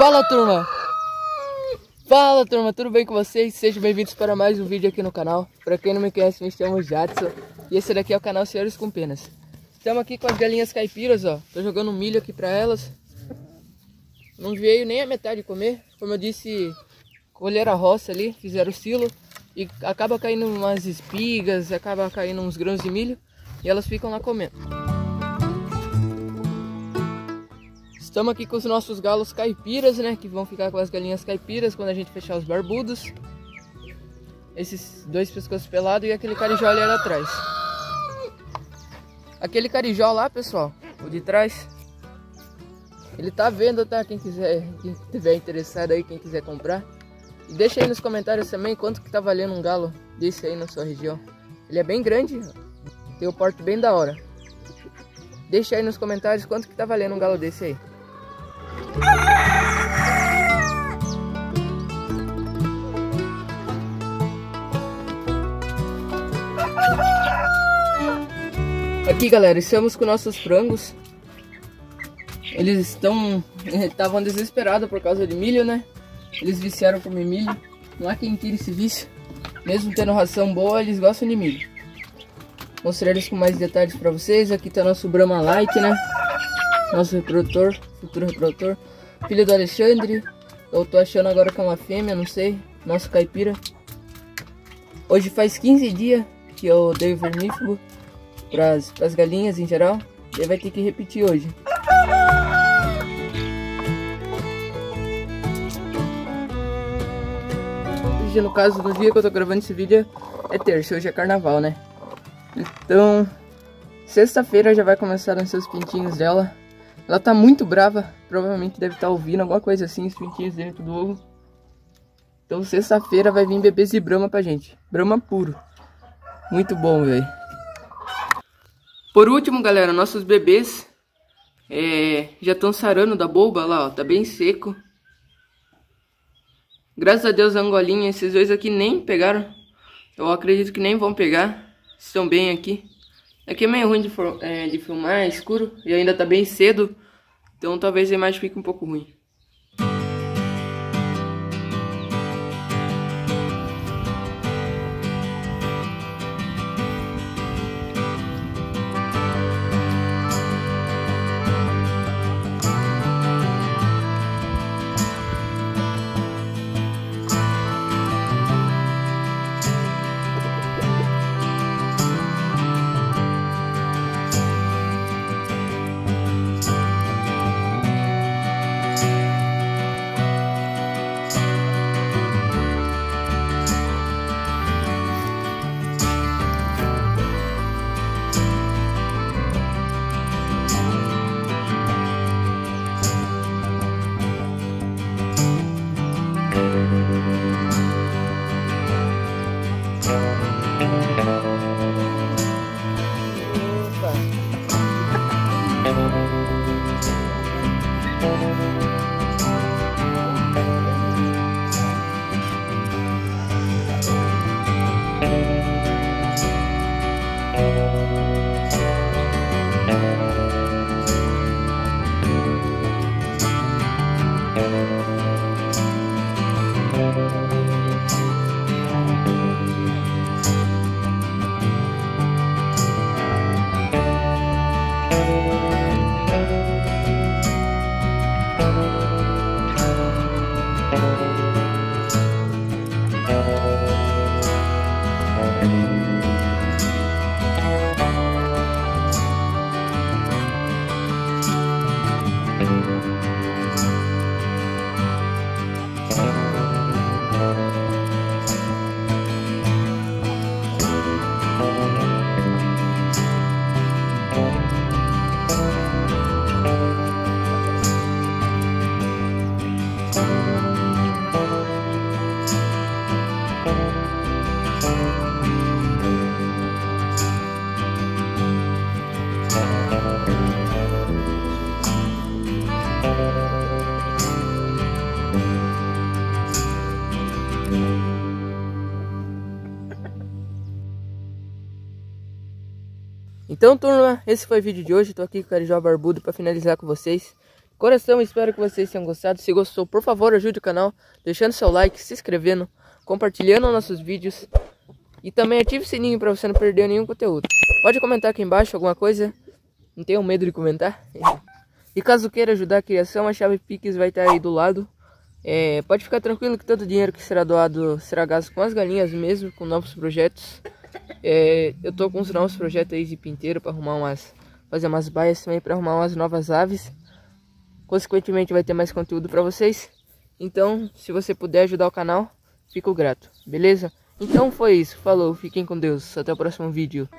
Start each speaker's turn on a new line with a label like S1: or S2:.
S1: Fala turma! Fala turma, tudo bem com vocês? Sejam bem-vindos para mais um vídeo aqui no canal. Para quem não me conhece, me chamo Jadson e esse daqui é o canal Senhores com Penas. Estamos aqui com as galinhas caipiras, ó. Tô jogando milho aqui para elas. Não veio nem a metade comer. Como eu disse, colheram a roça ali, fizeram o silo e acaba caindo umas espigas, acaba caindo uns grãos de milho e elas ficam lá comendo. Estamos aqui com os nossos galos caipiras, né? Que vão ficar com as galinhas caipiras quando a gente fechar os barbudos. Esses dois pescoços pelados e aquele carijó ali atrás. Aquele carijó lá, pessoal, o de trás, ele tá vendo, tá? Quem quiser, quem tiver interessado aí, quem quiser comprar. E deixa aí nos comentários também quanto que tá valendo um galo desse aí na sua região. Ele é bem grande, tem o porte bem da hora. Deixa aí nos comentários quanto que tá valendo um galo desse aí. Aqui galera, estamos com nossos frangos. Eles estavam desesperados por causa de milho, né? Eles viciaram comer milho. Não há quem tire esse vício. Mesmo tendo ração boa, eles gostam de milho. Mostrar eles com mais detalhes para vocês. Aqui tá nosso Brahma Light, né? Nosso reprodutor, futuro reprodutor. Filho do Alexandre. Eu tô achando agora que é uma fêmea, não sei. Nosso caipira. Hoje faz 15 dias que eu dei o vermífugo pras galinhas em geral. E vai ter que repetir hoje. Hoje, no caso do dia que eu tô gravando esse vídeo, é terça. Hoje é carnaval, né? Então, sexta-feira já vai começar a nascer os pintinhos dela. Ela tá muito brava, provavelmente deve estar ouvindo alguma coisa assim, os pintinhos dentro do ovo. Então sexta-feira vai vir bebês de Brahma pra gente. Brahma puro. Muito bom, velho. Por último, galera, nossos bebês já estão sarando da bolba lá, ó. Tá bem seco. Graças a Deus, a Angolinha, esses dois aqui nem pegaram. Eu acredito que nem vão pegar. Estão bem aqui. Aqui é meio ruim de filmar, é escuro e ainda tá bem cedo, então talvez a imagem fique um pouco ruim. Então, turma, esse foi o vídeo de hoje. Tô aqui com o carijó barbudo para finalizar com vocês. coração, espero que vocês tenham gostado. Se gostou, por favor, ajude o canal, deixando seu like, se inscrevendo, compartilhando nossos vídeos. E também ative o sininho para você não perder nenhum conteúdo. Pode comentar aqui embaixo alguma coisa, não tenham medo de comentar. E caso queira ajudar a criação, a chave Pix vai estar aí do lado. Pode ficar tranquilo que todo o dinheiro que será doado será gasto com as galinhas mesmo, com novos projetos. Eu tô com uns novos projetos aí de pinteiro para fazer umas baias também, para arrumar umas novas aves. Consequentemente vai ter mais conteúdo para vocês. Então, se você puder ajudar o canal, fico grato, beleza? Então foi isso, falou, fiquem com Deus, até o próximo vídeo.